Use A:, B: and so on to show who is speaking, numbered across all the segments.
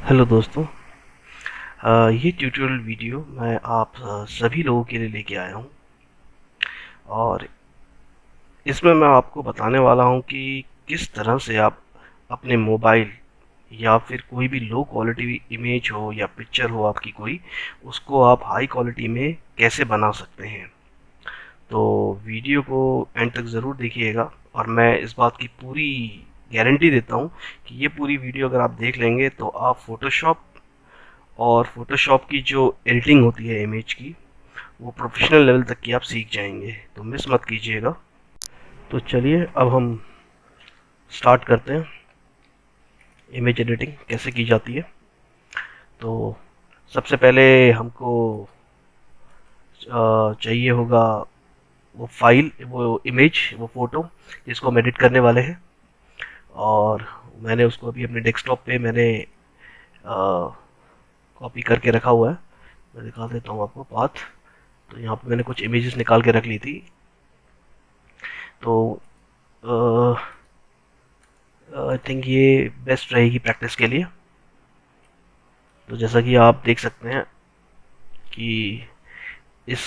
A: Hello दोस्तों। ये tutorial video मैं आप सभी लोगों के लिए लेके आया हूँ और इसमें मैं आपको बताने वाला हूँ कि किस तरह से आप अपने मोबाइल या फिर कोई भी लो क्वालिटी इमेज हो या पिक्चर हो आपकी कोई, उसको आप हाई क्वालिटी में कैसे बना सकते हैं। तो वीडियो को एंड तक ज़रूर देखिएगा और मैं इस बात की पूरी गारंटी देता हूँ कि ये पूरी वीडियो अगर आप देख लेंगे तो आप फोटोशॉप और फोटोशॉप की जो एडिटिंग होती है इमेज की, वो प्रोफेशनल लेवल तक की आप सीख जाएंगे। तो मिस मत कीजिएगा। तो चलिए अब हम स्टार्ट करते हैं इमेज एडिटिंग कैसे की जाती है। तो सबसे पहले हमको चाहिए होगा वो फाइल, वो इमेज, वो फ़ोटो जिसको हम एडिट करने वाले हैं। और मैंने उसको अभी अपने डेस्कटॉप पे मैंने कॉपी करके रखा हुआ है। मैं दिखा देता हूँ आपको पाथ। तो यहाँ पे मैंने कुछ इमेजेस निकाल के रख ली थी। तो आई थिंक ये बेस्ट रहेगी प्रैक्टिस के लिए। तो जैसा कि आप देख सकते हैं कि इस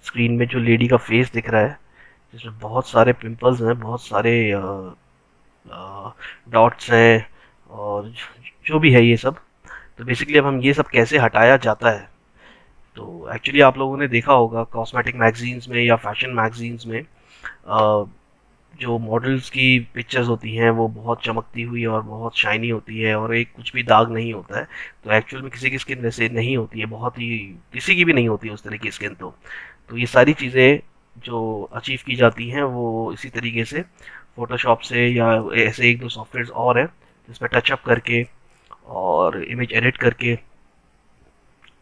A: स्क्रीन में जो लेडी का फेस दिख रहा है, जिसमें बहुत सारे पिंपल्स हैं, बहुत सारे डॉट्स हैं और जो भी है ये सब। तो बेसिकली अब हम ये सब कैसे हटाया जाता है। तो एक्चुअली आप लोगों ने देखा होगा कॉस्मेटिक मैगजीन्स में या फैशन मैगजीन्स में जो मॉडल्स की पिक्चर्स होती हैं वो बहुत चमकती हुई और बहुत शाइनी होती है और एक कुछ भी दाग नहीं होता है। तो एक्चुअल में किसी की स्किन वैसे नहीं होती है, बहुत ही किसी की भी नहीं होती है उस तरह की स्किन। तो ये सारी चीज़ें जो अचीव की जाती हैं वो इसी तरीके से फोटोशॉप से या ऐसे एक दो सॉफ्टवेयर और हैं जिसमें टचअप करके और इमेज एडिट करके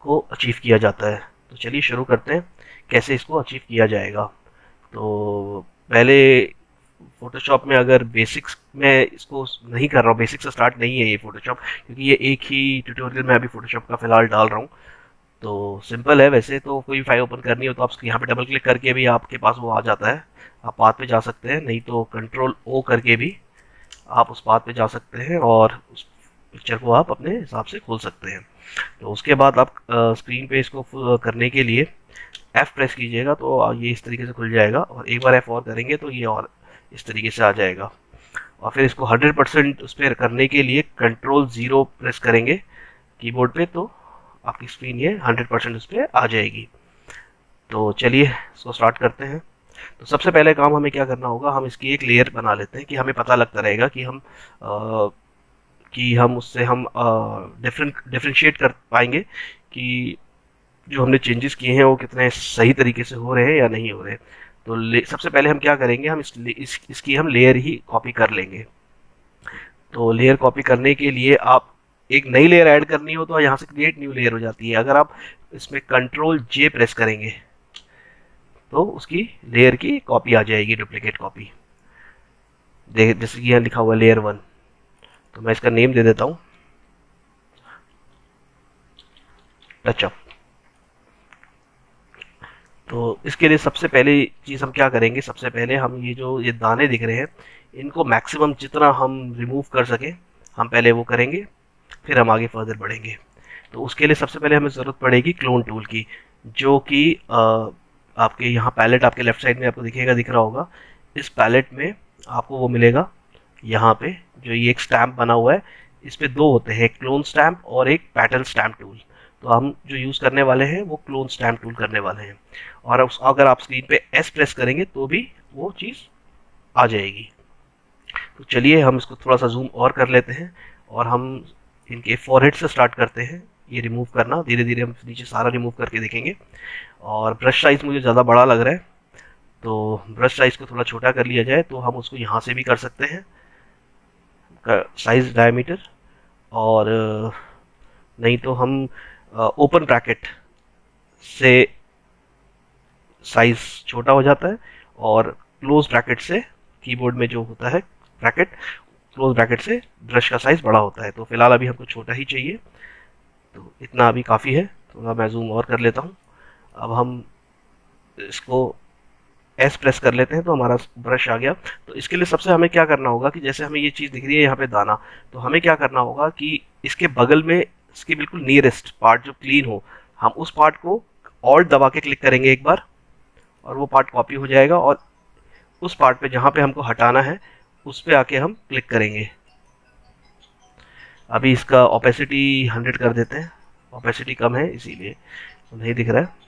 A: को अचीव किया जाता है। तो चलिए शुरू करते हैं कैसे इसको अचीव किया जाएगा। तो पहले फोटोशॉप में अगर बेसिक्स में इसको नहीं कर रहा हूँ, बेसिक्स से स्टार्ट नहीं है ये फोटोशॉप, क्योंकि ये एक ही ट्यूटोरियल में अभी फोटोशॉप का फिलहाल डाल रहा हूँ। तो सिंपल है, वैसे तो कोई फाइल ओपन करनी हो तो आप यहाँ पे डबल क्लिक करके भी आपके पास वो आ जाता है, आप पाथ पे जा सकते हैं। नहीं तो कंट्रोल ओ करके भी आप उस पाथ पे जा सकते हैं और उस पिक्चर को आप अपने हिसाब से खोल सकते हैं। तो उसके बाद आप स्क्रीन पे इसको करने के लिए एफ प्रेस कीजिएगा तो ये इस तरीके से खुल जाएगा और एक बार एफ और करेंगे तो ये और इस तरीके से आ जाएगा। और फिर इसको 100% उस पर करने के लिए कंट्रोल ज़ीरो प्रेस करेंगे कीबोर्ड पे तो आपकी स्क्रीन ये 100% उस पर आ जाएगी। तो चलिए इसको स्टार्ट करते हैं। तो सबसे पहले काम हमें क्या करना होगा, हम इसकी एक लेयर बना लेते हैं कि हमें पता लगता रहेगा कि हम उससे हम डिफ्रेंशिएट कर पाएंगे कि जो हमने चेंजेस किए हैं वो कितने सही तरीके से हो रहे हैं या नहीं हो रहे। तो सबसे पहले हम क्या करेंगे, हम इसकी हम लेयर ही कॉपी कर लेंगे। तो लेयर कॉपी करने के लिए आप एक नई लेयर ऐड करनी हो तो यहाँ से क्रिएट न्यू लेयर हो जाती है। अगर आप इसमें कंट्रोल जे प्रेस करेंगे तो उसकी लेयर की कॉपी आ जाएगी, डुप्लीकेट कॉपी। देख जैसे कि यहाँ लिखा हुआ लेयर वन। तो मैं इसका नेम दे देता हूँ टचअप। तो इसके लिए सबसे पहली चीज़ हम क्या करेंगे, सबसे पहले हम ये जो ये दाने दिख रहे हैं इनको मैक्सिमम जितना हम रिमूव कर सकें हम पहले वो करेंगे, फिर हम आगे फर्दर बढ़ेंगे। तो उसके लिए सबसे पहले हमें ज़रूरत पड़ेगी क्लोन टूल की, जो कि आपके यहाँ पैलेट आपके लेफ्ट साइड में आपको दिखेगा, दिख रहा होगा। इस पैलेट में आपको वो मिलेगा यहाँ पे, जो ये एक स्टैम्प बना हुआ है। इस पे दो होते हैं, एक क्लोन स्टैम्प और एक पैटर्न स्टैम्प टूल। तो हम जो यूज़ करने वाले हैं वो क्लोन स्टैम्प टूल करने वाले हैं। और अगर आप स्क्रीन पे एस प्रेस करेंगे तो भी वो चीज़ आ जाएगी। तो चलिए हम इसको थोड़ा सा जूम और कर लेते हैं और हम इनके फॉरहेड से स्टार्ट करते हैं ये रिमूव करना। धीरे धीरे हम नीचे सारा रिमूव करके देखेंगे। और ब्रश साइज मुझे ज़्यादा बड़ा लग रहा है तो ब्रश साइज को थोड़ा छोटा कर लिया जाए। तो हम उसको यहाँ से भी कर सकते हैं साइज डायमीटर। और नहीं तो हम ओपन ब्रैकेट से साइज छोटा हो जाता है और क्लोज ब्रैकेट से कीबोर्ड में जो होता है ब्रैकेट, क्लोज ब्रैकेट से ब्रश का साइज बड़ा होता है। तो फिलहाल अभी हमको छोटा ही चाहिए, तो इतना अभी काफ़ी है। थोड़ा मैं जूम और कर लेता हूँ। अब हम इसको एस प्रेस कर लेते हैं तो हमारा ब्रश आ गया। तो इसके लिए सबसे हमें क्या करना होगा कि जैसे हमें ये चीज़ दिख रही है यहाँ पे दाना, तो हमें क्या करना होगा कि इसके बगल में इसके बिल्कुल नियरेस्ट पार्ट जो क्लीन हो, हम उस पार्ट को ऑल्ट दबा के क्लिक करेंगे एक बार, और वो पार्ट कॉपी हो जाएगा, और उस पार्ट पे जहाँ पे हमको हटाना है उस पे आके हम क्लिक करेंगे। अभी इसका ओपेसिटी 100 कर देते हैं, ओपेसिटी कम है इसीलिए तो नहीं दिख रहा है।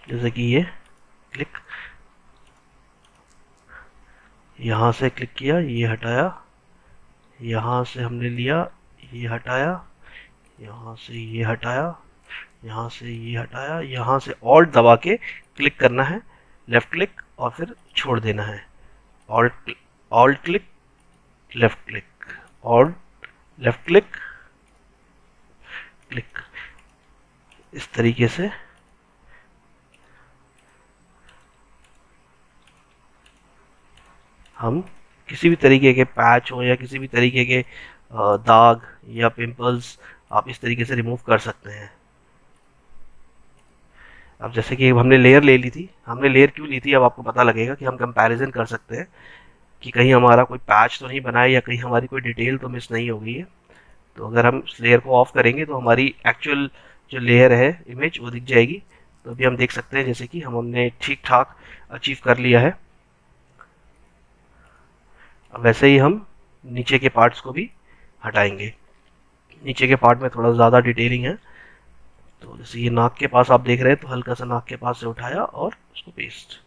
A: जैसे कि ये क्लिक, यहाँ से क्लिक किया, ये हटाया, यहाँ से हमने लिया, ये हटाया, यहाँ से ये हटाया, यहाँ से ये हटाया, यहाँ से ऑल्ट दबा के क्लिक करना है, लेफ्ट क्लिक, और फिर छोड़ देना है। Alt alt click, left click, alt, left click, click, इस तरीके से हम किसी भी तरीके के पैच हो या किसी भी तरीके के दाग या पिंपल्स आप इस तरीके से रिमूव कर सकते हैं। अब जैसे कि हमने लेयर ले ली थी, हमने लेयर क्यों ली थी अब आपको पता लगेगा कि हम कंपैरिजन कर सकते हैं कि कहीं हमारा कोई पैच तो नहीं बना है या कहीं हमारी कोई डिटेल तो मिस नहीं हो गई है। तो अगर हम इस लेयर को ऑफ करेंगे तो हमारी एक्चुअल जो लेयर है इमेज वो दिख जाएगी। तो अभी हम देख सकते हैं जैसे कि हमने ठीक ठाक अचीव कर लिया है। अब वैसे ही हम नीचे के पार्ट्स को भी हटाएंगे। नीचे के पार्ट में थोड़ा ज़्यादा डिटेलिंग है, तो जैसे ये नाक के पास आप देख रहे हैं तो हल्का सा नाक के पास से उठाया और उसको पेस्ट,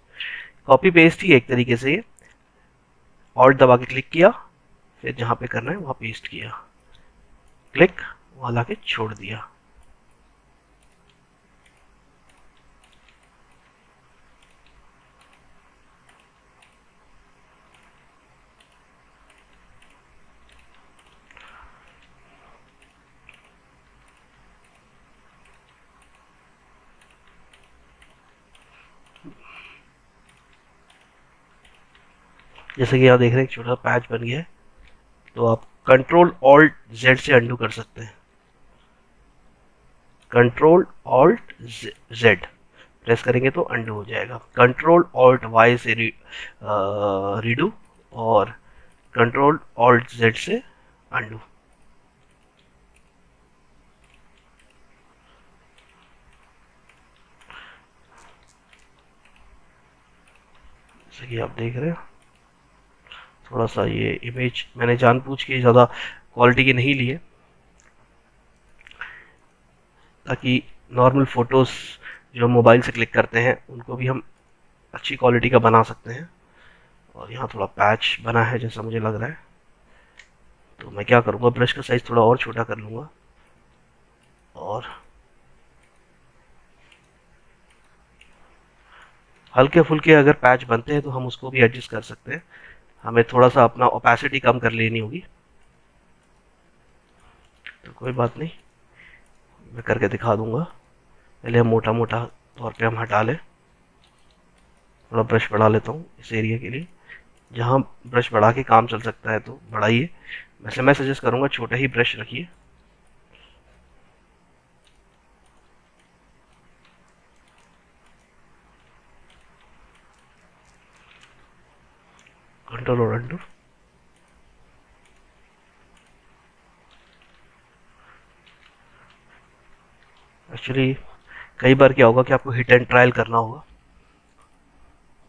A: कॉपी पेस्ट ही एक तरीके से ये, ऑल्ट दबा के क्लिक किया, फिर जहाँ पे करना है वहाँ पेस्ट किया, क्लिक, वहाँ ला के छोड़ दिया। जैसे कि आप देख रहे हैं एक छोटा पैच बन गया है, तो आप कंट्रोल ऑल्ट जेड से अंडू कर सकते हैं। कंट्रोल ऑल्ट जेड प्रेस करेंगे तो अंडू हो जाएगा, कंट्रोल ऑल्ट वाई से रीडू, और कंट्रोल ऑल्ट जेड से अंडू। जैसे कि आप देख रहे हैं थोड़ा सा ये इमेज मैंने जानबूझ के ज़्यादा क्वालिटी की नहीं ली है, ताकि नॉर्मल फ़ोटोज़ जो हम मोबाइल से क्लिक करते हैं उनको भी हम अच्छी क्वालिटी का बना सकते हैं। और यहाँ थोड़ा पैच बना है जैसा मुझे लग रहा है, तो मैं क्या करूँगा, ब्रश का साइज़ थोड़ा और छोटा कर लूँगा, और हल्के फुल्के अगर पैच बनते हैं तो हम उसको भी एडजस्ट कर सकते हैं। हमें थोड़ा सा अपना ओपेसिटी कम कर लेनी होगी, तो कोई बात नहीं, मैं करके दिखा दूंगा। पहले हम मोटा मोटा तौर पे हम हटा लें। थोड़ा ब्रश बढ़ा लेता हूँ इस एरिया के लिए, जहाँ ब्रश बढ़ा के काम चल सकता है तो बढ़ाइए, वैसे मैं सजेस्ट करूँगा छोटा ही ब्रश रखिए। कंट्रोल और अंडू, एक्चुअली कई बार क्या होगा कि आपको हिट एंड ट्रायल करना होगा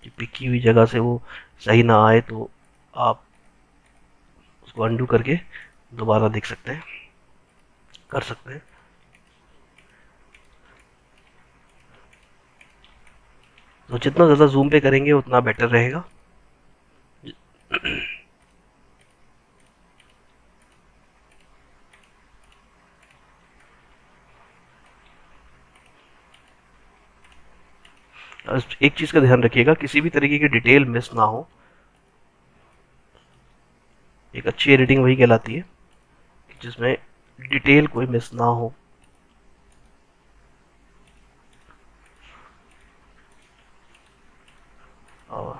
A: कि पिक की हुई जगह से वो सही ना आए, तो आप उसको अंडू करके दोबारा देख सकते हैं, कर सकते हैं। तो जितना ज़्यादा जूम पे करेंगे उतना बेटर रहेगा। एक चीज़ का ध्यान रखिएगा, किसी भी तरीके की डिटेल मिस ना हो। एक अच्छी एडिटिंग वही कहलाती है जिसमें डिटेल कोई मिस ना हो। और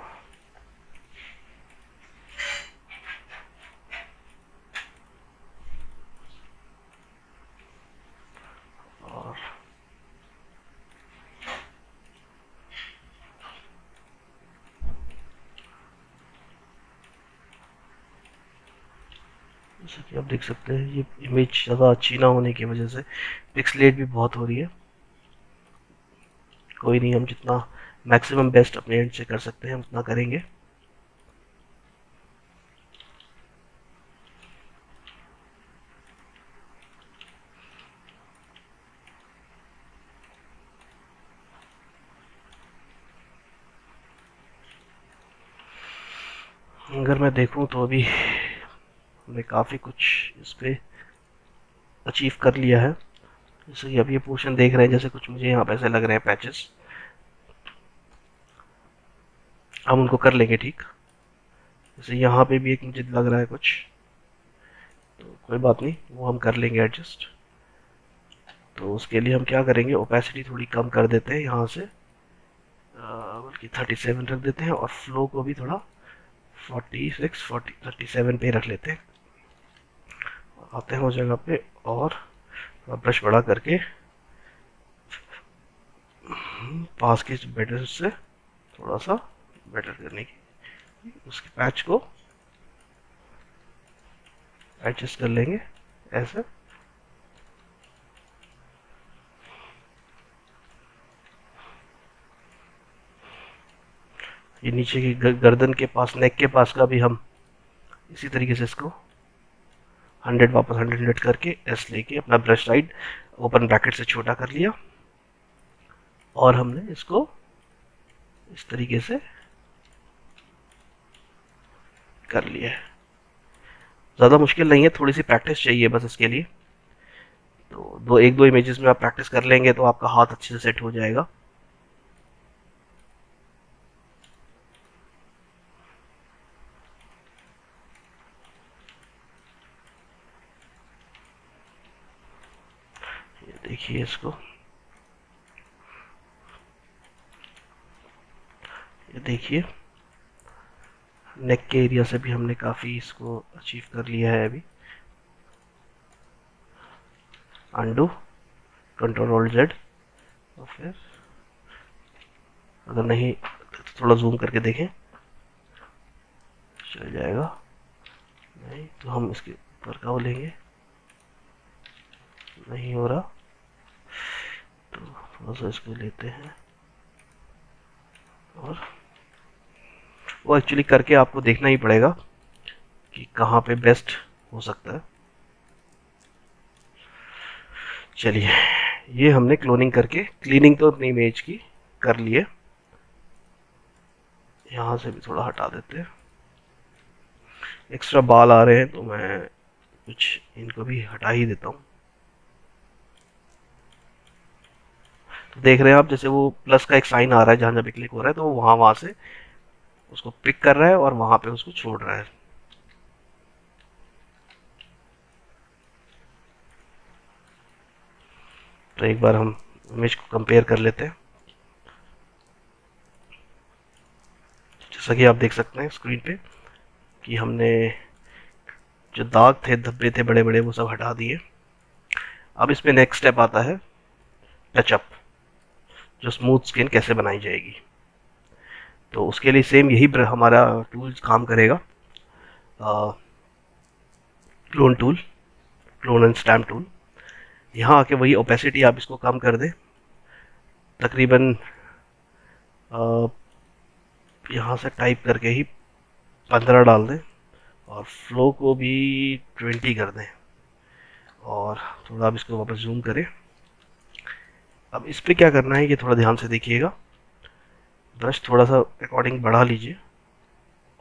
A: जैसे कि आप देख सकते हैं ये इमेज ज़्यादा अच्छी ना होने की वजह से पिक्सलेट भी बहुत हो रही है। कोई नहीं, हम जितना मैक्सिमम बेस्ट अपने एंड से कर सकते हैं उतना करेंगे। अगर मैं देखूं तो अभी हमने काफ़ी कुछ इस पे अचीव कर लिया है। जैसे कि अब ये पोर्शन देख रहे हैं, जैसे कुछ मुझे यहाँ पे ऐसे लग रहे हैं पैचेस, हम उनको कर लेंगे ठीक। जैसे यहाँ पे भी एक मुझे लग रहा है कुछ, तो कोई बात नहीं, वो हम कर लेंगे एडजस्ट। तो उसके लिए हम क्या करेंगे, ओपेसिटी थोड़ी कम कर देते हैं यहाँ से, बल्कि 37 रख देते हैं, और फ्लो को भी थोड़ा 37 पे रख लेते हैं। आते हैं उस जगह पे और ब्रश बड़ा करके पास के बेटर से थोड़ा सा बेटर करने की उसके पैच को एडजस्ट कर लेंगे ऐसे। ये नीचे की गर्दन के पास, नेक के पास का भी हम इसी तरीके से इसको 100 वापस 100 करके एस लेके अपना ब्रश साइड ओपन ब्रैकेट से छोटा कर लिया, और हमने इसको इस तरीके से कर लिया है। ज़्यादा मुश्किल नहीं है, थोड़ी सी प्रैक्टिस चाहिए बस इसके लिए। तो एक दो इमेजेस में आप प्रैक्टिस कर लेंगे तो आपका हाथ अच्छे से सेट हो जाएगा। ये देखिए इसको, ये देखिए नेक के एरिया से भी हमने काफ़ी इसको अचीव कर लिया है अभी। अंडू, कंट्रोल ऑल्ट जेड, और फिर अगर नहीं तो थोड़ा जूम करके देखें, चल जाएगा। नहीं तो हम इसके ऊपर का वो लेंगे, नहीं हो रहा तो थोड़ा सा इसको लेते हैं, और वो एक्चुअली करके आपको देखना ही पड़ेगा कि कहाँ पे बेस्ट हो सकता है। चलिए, ये हमने क्लोनिंग करके क्लीनिंग तो अपनी इमेज की कर लिए। यहाँ से भी थोड़ा हटा देते हैं, एक्स्ट्रा बाल आ रहे हैं तो मैं कुछ इनको भी हटा ही देता हूँ। तो देख रहे हैं आप, जैसे वो प्लस का एक साइन आ रहा है जहाँ जहाँ भी क्लिक हो रहा है, तो वहाँ वहाँ से उसको पिक कर रहा है और वहाँ पे उसको छोड़ रहा है। तो एक बार हम इमेज को कंपेयर कर लेते हैं। जैसा कि आप देख सकते हैं स्क्रीन पे कि हमने जो दाग थे, धब्बे थे बड़े बड़े, वो सब हटा दिए। अब इसमें नेक्स्ट स्टेप आता है टचअप, जो स्मूथ स्किन कैसे बनाई जाएगी। तो उसके लिए सेम यही हमारा टूल्स काम करेगा, clone tool, clone and stamp tool. यहाँ आके वही ओपेसिटी आप इसको कम कर दें, तकरीबन यहाँ से टाइप करके ही 15 डाल दें, और फ्लो को भी 20 कर दें, और थोड़ा आप इसको वापस जूम करें। अब इस पर क्या करना है, ये थोड़ा ध्यान से देखिएगा। ब्रश थोड़ा सा अकॉर्डिंग बढ़ा लीजिए,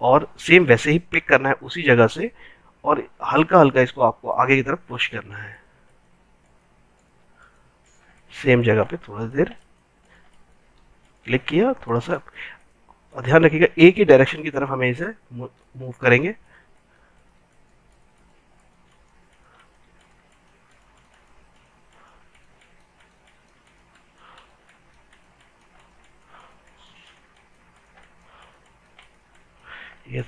A: और सेम वैसे ही पिक करना है उसी जगह से, और हल्का हल्का इसको आपको आगे की तरफ पुश करना है। सेम जगह पे थोड़ा देर क्लिक किया, थोड़ा सा, और ध्यान रखिएगा एक ही डायरेक्शन की तरफ हमें इसे मूव करेंगे। ये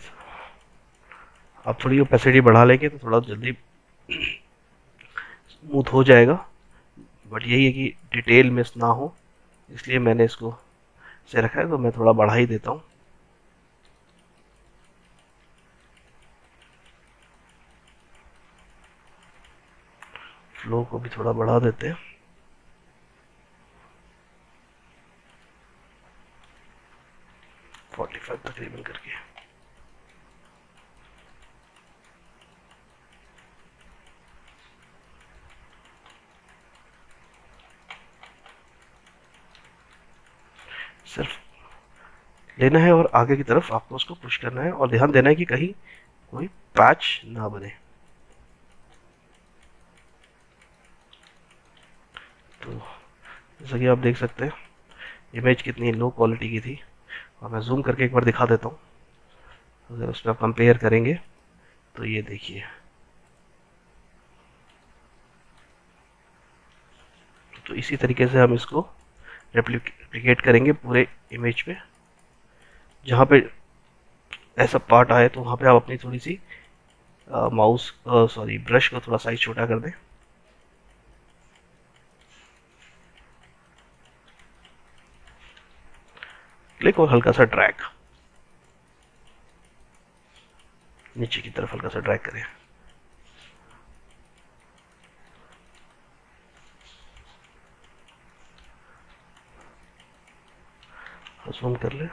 A: आप थोड़ी ओपेसिटी बढ़ा लेंगे तो थोड़ा जल्दी स्मूथ हो जाएगा, बट यही है कि डिटेल मिस ना हो, इसलिए मैंने इसको से रखा है, तो मैं थोड़ा बढ़ा ही देता हूँ। फ्लो को भी थोड़ा बढ़ा देते हैं। फोर्टी फाइव तकरीबन करके। सिर्फ लेना है और आगे की तरफ आपको उसको पुश करना है और ध्यान देना है कि कहीं कोई पैच ना बने। तो जैसा कि आप देख सकते हैं इमेज कितनी लो क्वालिटी की थी, और मैं जूम करके एक बार दिखा देता हूँ। अगर उसमें आप कंपेयर करेंगे तो ये देखिए, तो इसी तरीके से हम इसको रेप्लिकेट करेंगे पूरे इमेज पे। जहाँ पे ऐसा पार्ट आए तो वहाँ पे आप अपनी थोड़ी सी माउस सॉरी ब्रश को थोड़ा साइज छोटा कर दें। क्लिक और हल्का सा ड्रैग, नीचे की तरफ हल्का सा ड्रैग करें। जूम कर ले,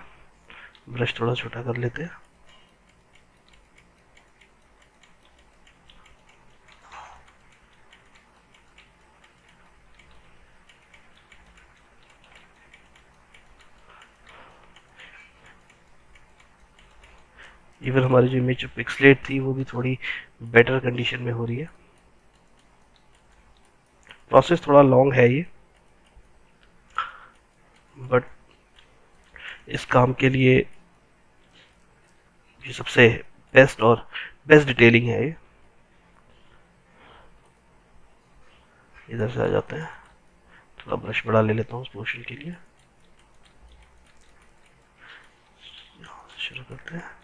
A: ब्रश थोड़ा छोटा कर लेते हैं। इवन हमारी जो इमेज पिक्सलेट थी वो भी थोड़ी बेटर कंडीशन में हो रही है। प्रोसेस थोड़ा लॉन्ग है ये, बट इस काम के लिए ये सबसे बेस्ट डिटेलिंग है ये। इधर से आ जाते हैं, थोड़ा ब्रश बड़ा ले लेता हूँ उस पोर्शन के लिए। शुरू करते हैं।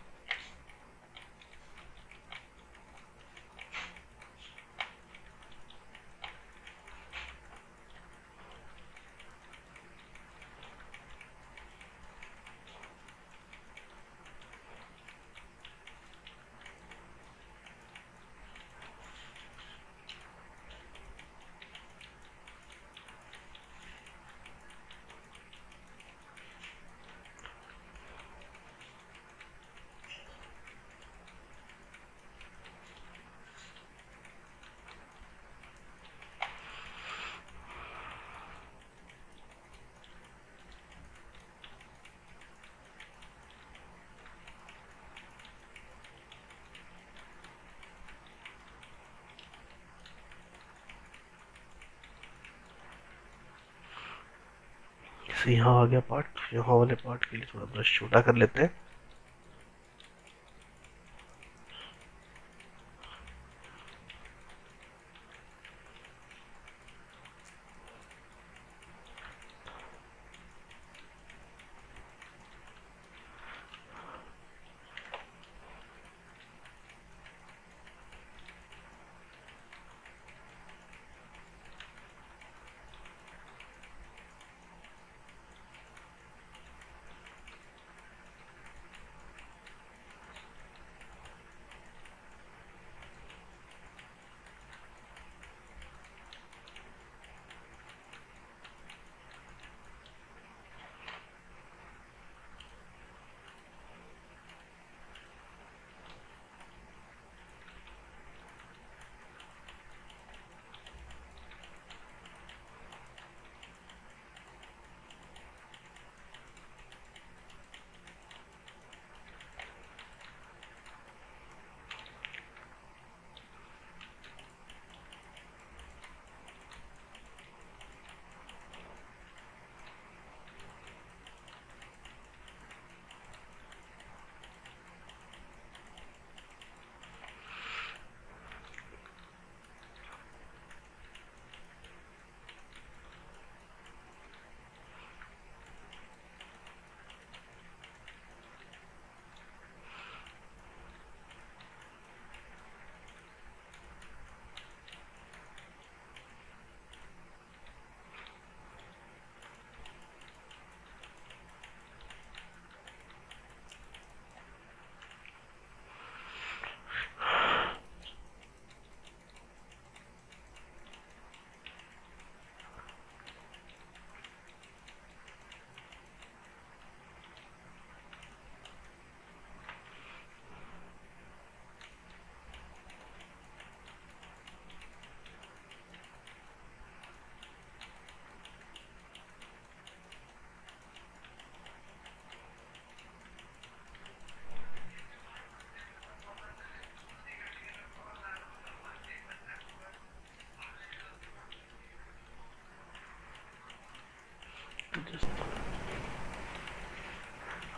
A: जैसे यहाँ आ गया पार्ट, यहाँ वाले पार्ट के लिए थोड़ा ब्रश छोटा कर लेते हैं।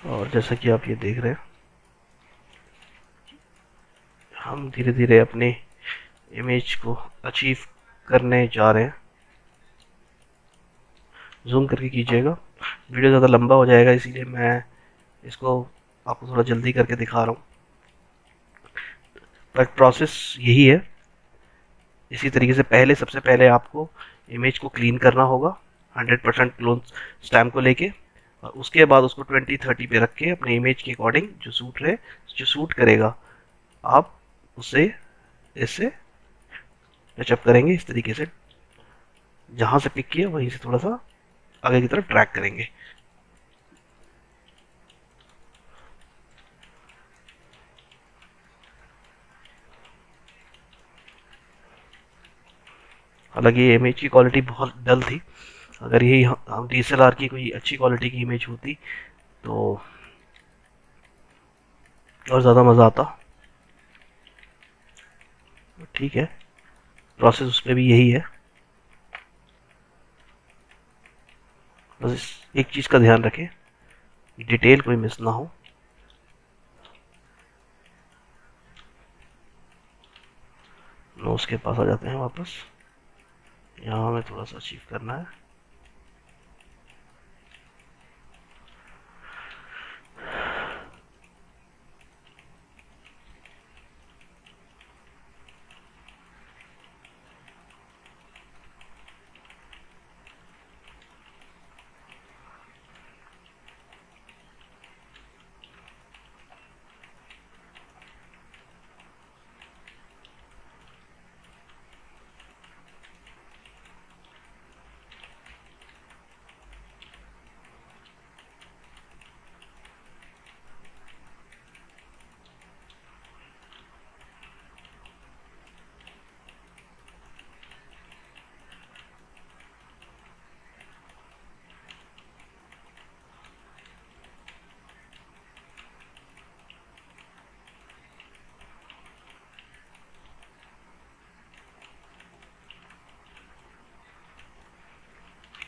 A: और जैसा कि आप ये देख रहे हैं, हम धीरे धीरे अपने इमेज को अचीव करने जा रहे हैं। जूम करके कीजिएगा, वीडियो ज़्यादा लंबा हो जाएगा, इसीलिए मैं इसको आपको थोड़ा जल्दी करके दिखा रहा हूँ। बट प्रोसेस यही है। इसी तरीके से सबसे पहले आपको इमेज को क्लीन करना होगा 100% क्लोन स्टैम्प को लेके, और उसके बाद उसको 20-30 पे रख के अपने इमेज के अकॉर्डिंग जो सूट करेगा आप उसे इससे टचअप करेंगे। इस तरीके से जहाँ से पिक किया वहीं से थोड़ा सा आगे की तरफ ड्रैग करेंगे। हालांकि ये इमेज की क्वालिटी बहुत डल थी। अगर यही हम DSLR की कोई अच्छी क्वालिटी की इमेज होती तो और ज़्यादा मज़ा आता। ठीक है, प्रोसेस उसमें भी यही है। बस एक चीज़ का ध्यान रखें, डिटेल कोई मिस ना हो। नोज के पास आ जाते हैं वापस। यहाँ हमें थोड़ा सा अचीव करना है।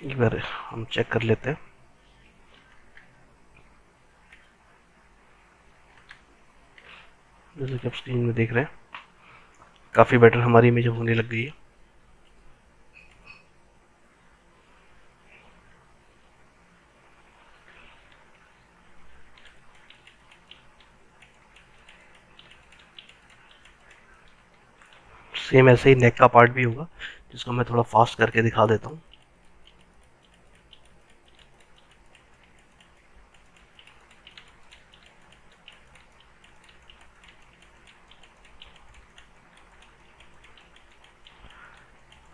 A: एक बार हम चेक कर लेते हैं। जैसे कि आप स्क्रीन में देख रहे हैं, काफ़ी बेटर हमारी इमेज होने लग गई है। सेम ऐसे ही नेक का पार्ट भी होगा, जिसको मैं थोड़ा फास्ट करके दिखा देता हूँ।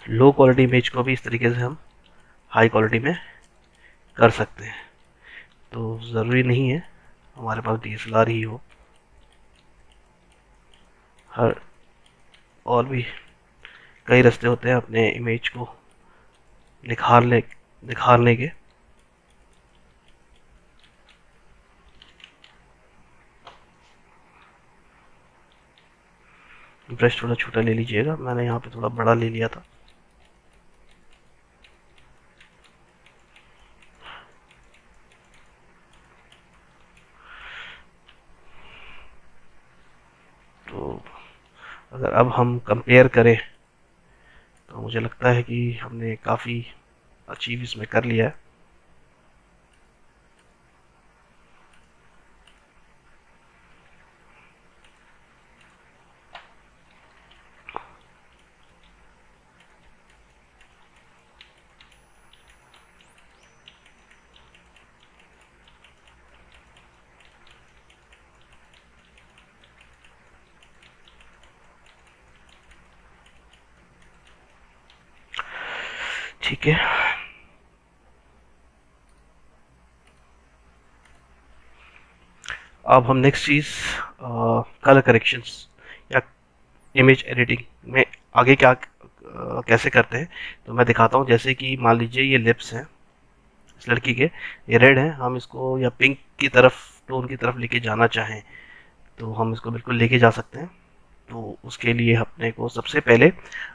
A: लो क्वालिटी इमेज को भी इस तरीके से हम हाई क्वालिटी में कर सकते हैं। तो ज़रूरी नहीं है हमारे पास DSLR ही हो, हर और भी कई रास्ते होते हैं अपने इमेज को निखारने निखारने के। ब्रश थोड़ा छोटा ले लीजिएगा, मैंने यहाँ पे थोड़ा बड़ा ले लिया था। तो अगर अब हम कंपेयर करें तो मुझे लगता है कि हमने काफ़ी अचीव इसमें कर लिया है। ठीक है, अब हम नेक्स्ट चीज़ कलर करेक्शंस या इमेज एडिटिंग में आगे क्या कैसे करते हैं तो मैं दिखाता हूँ। जैसे कि मान लीजिए ये लिप्स हैं इस लड़की के, ये रेड है, हम इसको या पिंक की तरफ टोन की तरफ लेके जाना चाहें तो हम इसको बिल्कुल लेके जा सकते हैं। तो उसके लिए अपने को सबसे पहले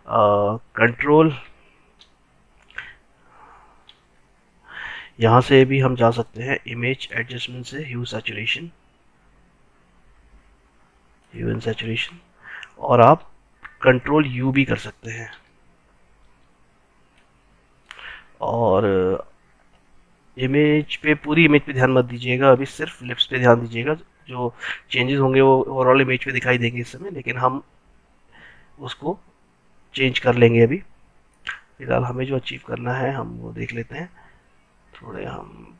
A: कंट्रोल यहाँ से भी हम जा सकते हैं इमेज एडजस्टमेंट से ह्यू एंड सैचुरेशन, और आप कंट्रोल यू भी कर सकते हैं। और इमेज पे, पूरी इमेज पे ध्यान मत दीजिएगा, अभी सिर्फ लिप्स पे ध्यान दीजिएगा। जो चेंजेस होंगे वो ओवरऑल इमेज पे दिखाई देंगे इस समय, लेकिन हम उसको चेंज कर लेंगे अभी। फिलहाल हमें जो अचीव करना है हम वो देख लेते हैं। थोड़े हम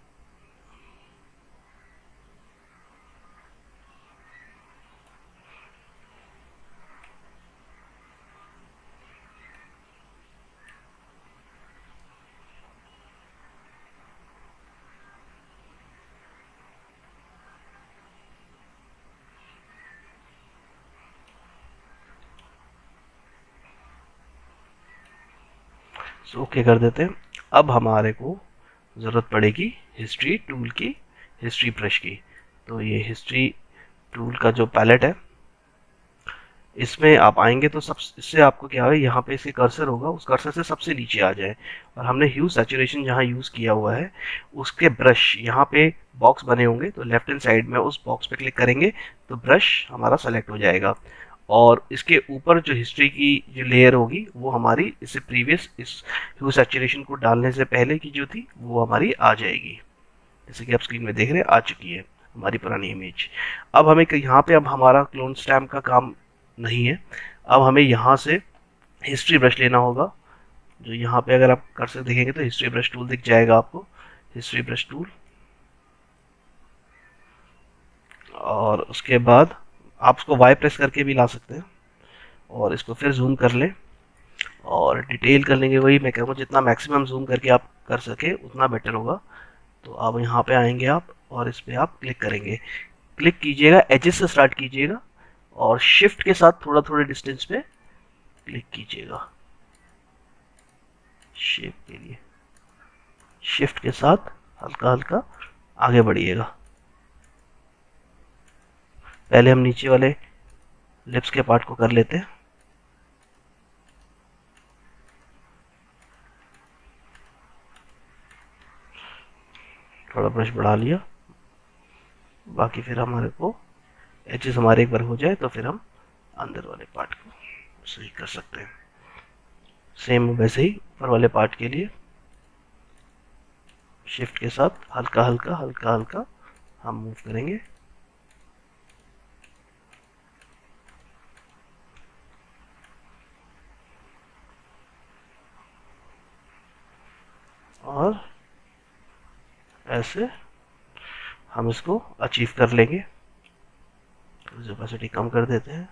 A: ओके कर देते हैं। अब हमारे को ज़रूरत पड़ेगी हिस्ट्री टूल की, हिस्ट्री ब्रश की। तो ये हिस्ट्री टूल का जो पैलेट है, इसमें आप आएंगे तो सब, इससे आपको क्या है, यहाँ पे इसके कर्सर होगा, उस कर्सर से सबसे नीचे आ जाए, और हमने ह्यू सैचुरेशन जहाँ यूज़ किया हुआ है उसके ब्रश यहाँ पे बॉक्स बने होंगे, तो लेफ्ट हैंड साइड में उस बॉक्स पे क्लिक करेंगे तो ब्रश हमारा सेलेक्ट हो जाएगा। और इसके ऊपर जो हिस्ट्री की जो लेयर होगी वो हमारी इससे प्रीवियस, इस ह्यू सैचुरेशन को डालने से पहले की जो थी वो हमारी आ जाएगी। जैसे कि आप स्क्रीन में देख रहे हैं, आ चुकी है हमारी पुरानी इमेज। अब हमें यहाँ पे, अब हमारा क्लोन स्टैम्प का काम नहीं है। अब हमें यहाँ से हिस्ट्री ब्रश लेना होगा। जो यहाँ पे अगर आप कर्सर देखेंगे तो हिस्ट्री ब्रश टूल दिख जाएगा आपको, हिस्ट्री ब्रश टूल। और उसके बाद आप उसको वाई प्रेस करके भी ला सकते हैं, और इसको फिर जूम कर लें और डिटेल कर लेंगे। वही मैं कहूँगा, जितना मैक्सिमम जूम करके आप कर सके उतना बेटर होगा। तो अब यहाँ पे आएंगे आप, और इस पर आप क्लिक करेंगे, क्लिक कीजिएगा, एजेस से स्टार्ट कीजिएगा और शिफ्ट के साथ थोड़ा थोड़ा डिस्टेंस पे क्लिक कीजिएगा। शेप के लिए शिफ्ट के साथ हल्का हल्का आगे बढ़िएगा। पहले हम नीचे वाले लिप्स के पार्ट को कर लेते हैं। थोड़ा ब्रश बढ़ा लिया, बाकी फिर हमारे को एजेस हमारे एक बार हो जाए तो फिर हम अंदर वाले पार्ट को सही कर सकते हैं। सेम वैसे ही ऊपर वाले पार्ट के लिए शिफ्ट के साथ हल्का हल्का हल्का हल्का हम मूव करेंगे। और ऐसे हम इसको अचीव कर लेंगे। कैपेसिटी कम कर देते हैं।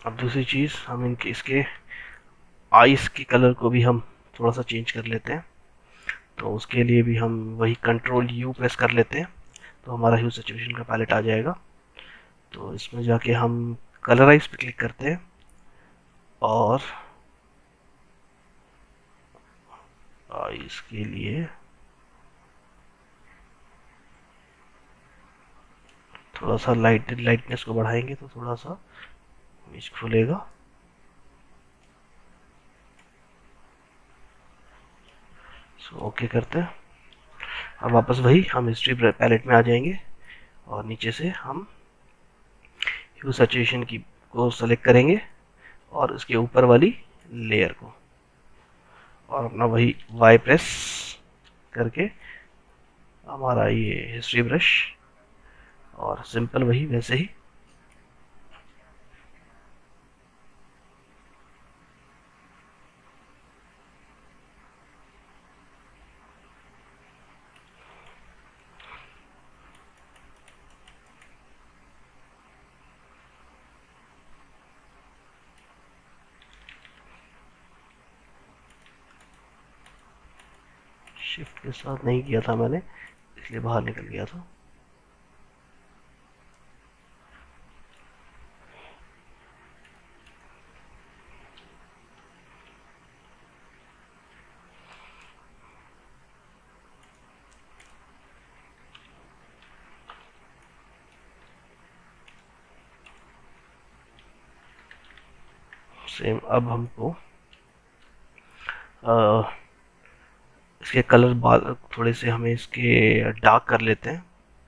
A: अब दूसरी चीज़, हम इनके, इसके आइस की कलर को भी हम थोड़ा सा चेंज कर लेते हैं। तो उसके लिए भी हम वही कंट्रोल यू प्रेस कर लेते हैं, तो हमारा ह्यू सैचुरेशन का पैलेट आ जाएगा। तो इसमें जाके हम कलराइज पे क्लिक करते हैं, और आइस के लिए थोड़ा सा लाइटनेस को बढ़ाएंगे तो थोड़ा सा इमेज खुलेगा। सो ओके करते हैं। अब वापस वही हम हिस्ट्री पैलेट में आ जाएंगे, और नीचे से हम ह्यू सैचुरेशन की को सेलेक्ट करेंगे, और इसके ऊपर वाली लेयर को, और अपना वही वाई प्रेस करके हमारा ये हिस्ट्री ब्रश, और सिंपल वही वैसे ही शिफ्ट के साथ नहीं किया था मैंने, इसलिए बाहर निकल गया था। सेम अब हमको इसके कलर बाल थोड़े से हमें इसके डार्क कर लेते हैं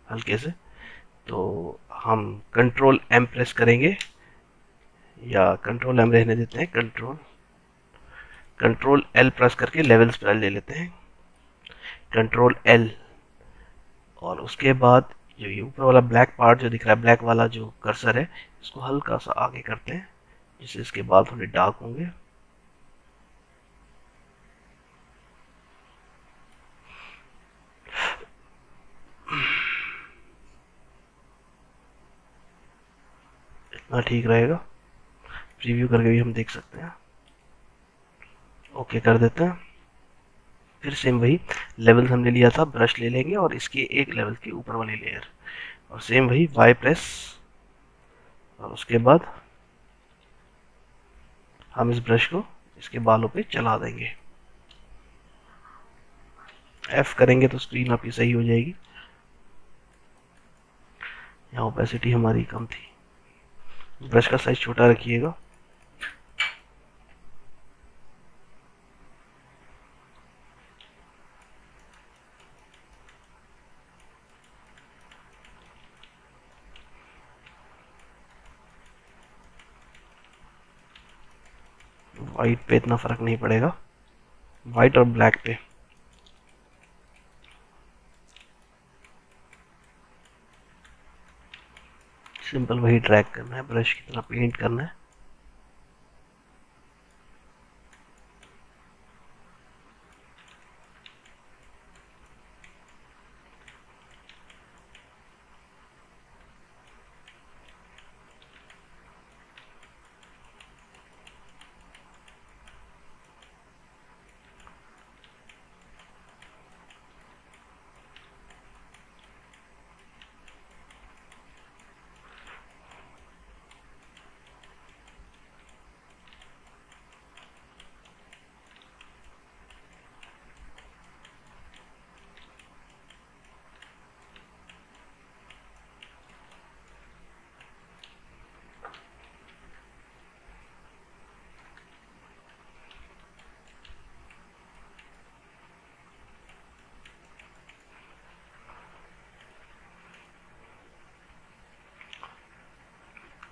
A: हल्के से। तो हम कंट्रोल एम प्रेस करेंगे, या कंट्रोल एम रहने देते हैं, कंट्रोल एल प्रेस करके लेवल्स पर ले लेते हैं, कंट्रोल एल। और उसके बाद जो ये ऊपर वाला ब्लैक पार्ट जो दिख रहा है, ब्लैक वाला जो कर्सर है, इसको हल्का सा आगे करते हैं जिससे इसके बाल थोड़े डार्क होंगे। इतना ठीक रहेगा। प्रीव्यू करके भी हम देख सकते हैं। ओके कर देते हैं। फिर सेम वही लेवल हमने लिया था, ब्रश ले लेंगे और इसके एक लेवल के ऊपर वाली लेयर, और सेम वही वाई प्रेस, और उसके बाद हम इस ब्रश को इसके बालों पे चला देंगे। एफ करेंगे तो स्क्रीन आपकी सही हो जाएगी। यहाँ ओपेसिटी हमारी कम थी। ब्रश का साइज छोटा रखिएगा। वाइट पे इतना फर्क नहीं पड़ेगा, वाइट और ब्लैक पे। सिंपल वही ड्रैग करना है, ब्रश की तरह पेंट करना है।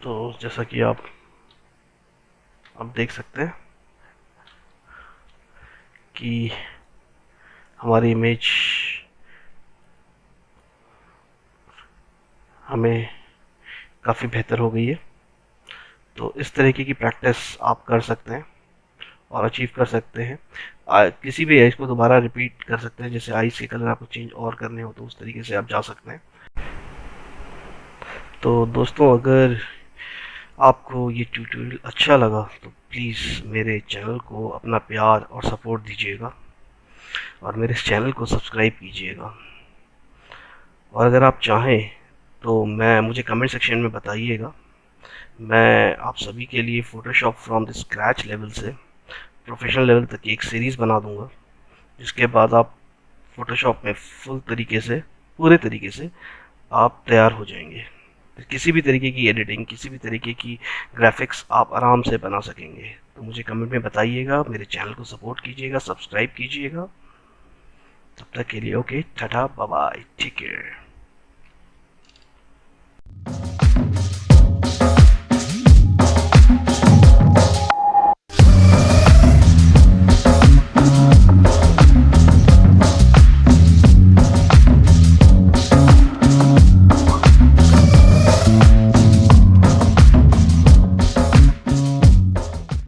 A: तो जैसा कि आप अब देख सकते हैं कि हमारी इमेज हमें काफ़ी बेहतर हो गई है। तो इस तरीके की प्रैक्टिस आप कर सकते हैं और अचीव कर सकते हैं। किसी भी एज को दोबारा रिपीट कर सकते हैं। जैसे आईज के कलर आपको चेंज और करने हो तो उस तरीके से आप जा सकते हैं। तो दोस्तों, अगर आपको ये ट्यूटोरियल अच्छा लगा तो प्लीज़ मेरे चैनल को अपना प्यार और सपोर्ट दीजिएगा और मेरे इस चैनल को सब्सक्राइब कीजिएगा। और अगर आप चाहें तो मुझे कमेंट सेक्शन में बताइएगा। मैं आप सभी के लिए Photoshop from the scratch level से प्रोफेशनल लेवल तक की एक सीरीज़ बना दूंगा, जिसके बाद आप फ़ोटोशॉप में फुल तरीके से, पूरे तरीके से आप तैयार हो जाएंगे। किसी भी तरीके की एडिटिंग, किसी भी तरीके की ग्राफिक्स आप आराम से बना सकेंगे। तो मुझे कमेंट में बताइएगा, मेरे चैनल को सपोर्ट कीजिएगा, सब्सक्राइब कीजिएगा। तब तक के लिए okay, tata bye bye, take care.